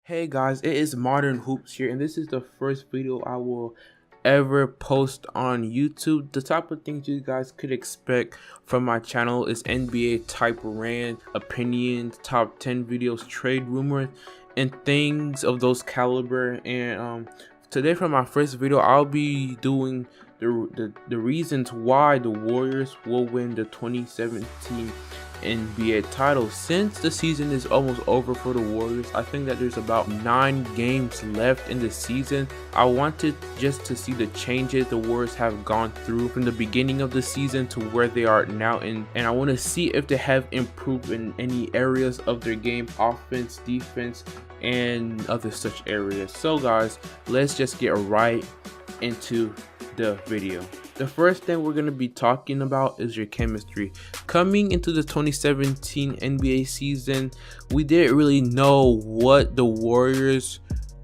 Hey guys, it is Modern Hoops here, and this is the first video I will ever post on YouTube. The type of things you guys could expect from my channel is NBA type rant, opinions, top 10 videos, trade rumors, and things of those caliber. And today for my first video, I'll be doing the reasons why the Warriors will win the 2017 NBA title. Since the season is almost over for the Warriors, I think that there's about 9 games left in the season. I wanted just to see the changes the Warriors have gone through from the beginning of the season to where they are now, and I want to see if they have improved in any areas of their game, offense, defense, and other such areas. So guys, let's just get right into the video. The first thing we're going to be talking about is your chemistry. Coming into the 2017 NBA season, we didn't really know what the Warriors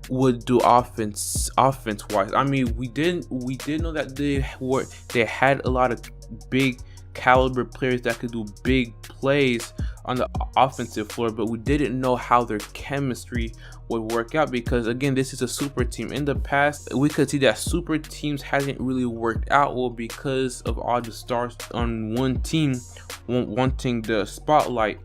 would do offense wise. I mean, we did know that they had a lot of big caliber players that could do big plays on the offensive floor, but we didn't know how their chemistry would work out, because again, this is a super team. In the past, we could see that super teams hasn't really worked out well because of all the stars on one team wanting the spotlight.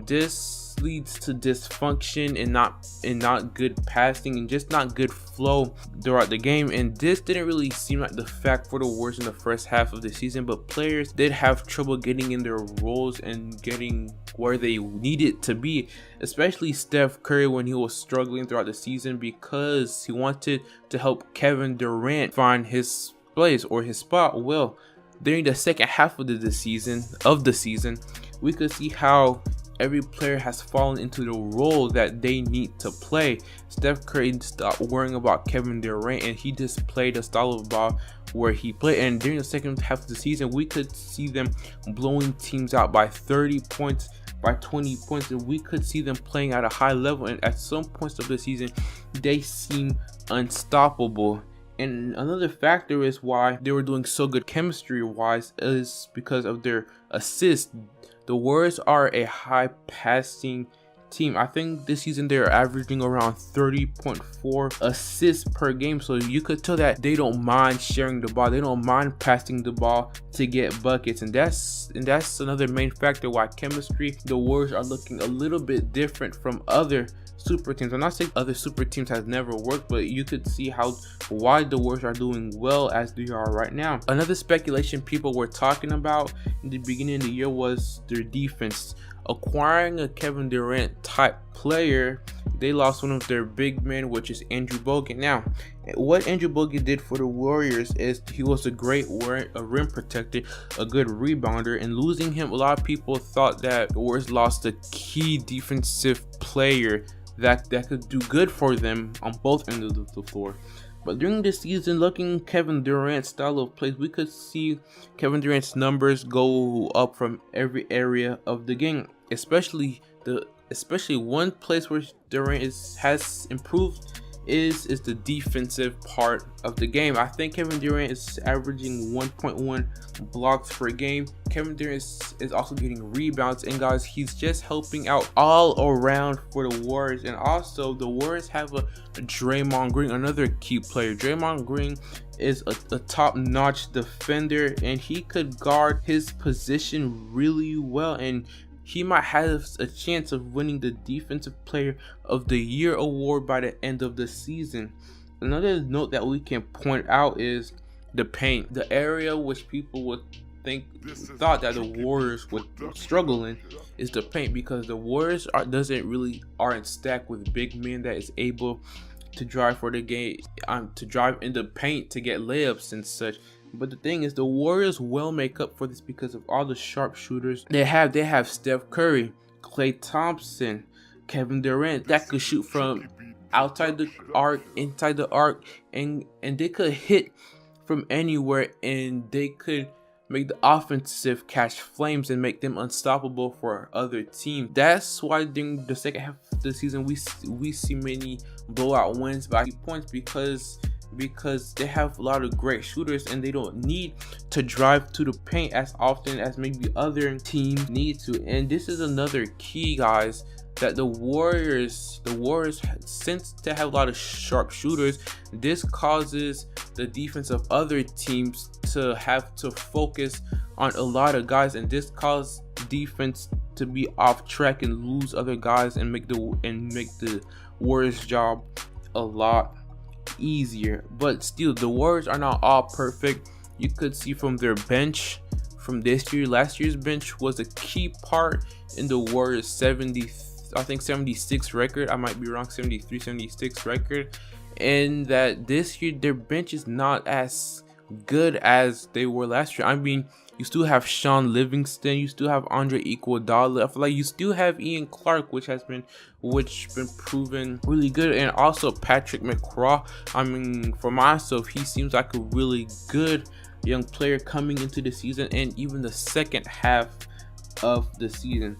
This leads to dysfunction and not good passing and just not good flow throughout the game, and this didn't really seem like the fact for the Warriors in the first half of the season. But players did have trouble getting in their roles and getting where they needed to be, especially Steph Curry when he was struggling throughout the season because he wanted to help Kevin Durant find his place or his spot. Well, during the second half of the season, we could see how every player has fallen into the role that they need to play. Steph Curry stopped worrying about Kevin Durant and he just played a style of ball where he played. And during the second half of the season, we could see them blowing teams out by 30 points, by 20 points, and we could see them playing at a high level. And at some points of the season, they seem unstoppable. And another factor is why they were doing so good chemistry wise is because of their assists. The Warriors are a high passing team. I think this season they're averaging around 30.4 assists per game. So you could tell that they don't mind sharing the ball. They don't mind passing the ball to get buckets. And that's another main factor why chemistry, the Warriors are looking a little bit different from other super teams. I'm not saying other super teams has never worked, but you could see why the Warriors are doing well as they are right now. Another speculation people were talking about in the beginning of the year was their defense. Acquiring a Kevin Durant type player, they lost one of their big men, which is Andrew Bogut. Now, what Andrew Bogut did for the Warriors is he was a great rim protector, a good rebounder, and losing him, a lot of people thought that the Warriors lost a key defensive player that could do good for them on both ends of the floor. But during this season, looking Kevin Durant's style of play, we could see Kevin Durant's numbers go up from every area of the game, especially one place where Durant has improved is the defensive part of the game. I think Kevin Durant is averaging 1.1 blocks per game. Kevin Durant is also getting rebounds, and guys, he's just helping out all around for the Warriors. And also the Warriors have a Draymond Green, another key player. Draymond Green is a top-notch defender, and he could guard his position really well, and he might have a chance of winning the Defensive Player of the Year award by the end of the season. Another note that we can point out is the paint, the area which people would thought that the Warriors would struggle in is the paint, because the Warriors aren't stacked with big men that is able to drive for the game, to drive in the paint to get layups and such. But the thing is, the Warriors will make up for this because of all the sharpshooters they have. They have Steph Curry, Klay Thompson, Kevin Durant that could shoot from outside the arc, inside the arc, and they could hit from anywhere, and they could make the offensive catch flames and make them unstoppable for other teams. That's why during the second half of the season we see many blowout wins by points, because they have a lot of great shooters and they don't need to drive to the paint as often as maybe other teams need to. And this is another key, guys, that the Warriors since they have a lot of sharp shooters, this causes the defense of other teams to have to focus on a lot of guys, and this causes defense to be off track and lose other guys and make the Warriors job a lot easier. But still, the Warriors are not all perfect. You could see from their bench from this year, last year's bench was a key part in the Warriors 76 record. I might be wrong, 73, 76 record. And that this year their bench is not as good as they were last year. I mean, you still have Sean Livingston, you still have Andre Iguodala. I feel like you still have Ian Clark, which been proven really good, and also Patrick McCraw. I mean, for myself, he seems like a really good young player coming into the season and even the second half of the season.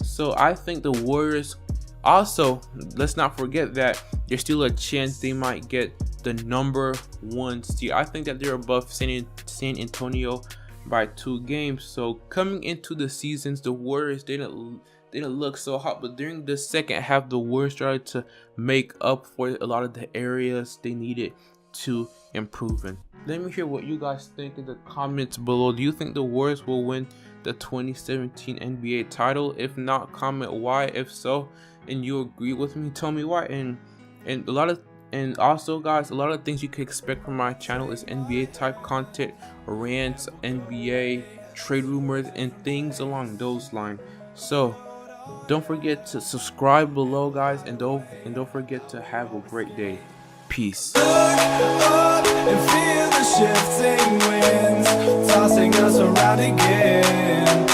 So I think the Warriors, also, let's not forget that there's still a chance they might get the #1 seed. I think that they're above San Antonio by 2 games. So coming into the seasons, the Warriors didn't look so hot, but during the second half, the Warriors started to make up for a lot of the areas they needed to improve in. Let me hear what you guys think in the comments below. Do you think the Warriors will win the 2017 NBA title? If not, comment why. If so, and you agree with me, tell me why. And also guys, a lot of things you can expect from my channel is NBA type content, rants, NBA trade rumors, and things along those lines. So don't forget to subscribe below, guys, and don't forget to have a great day. Peace. Look up and feel the shifting winds tossing us around again.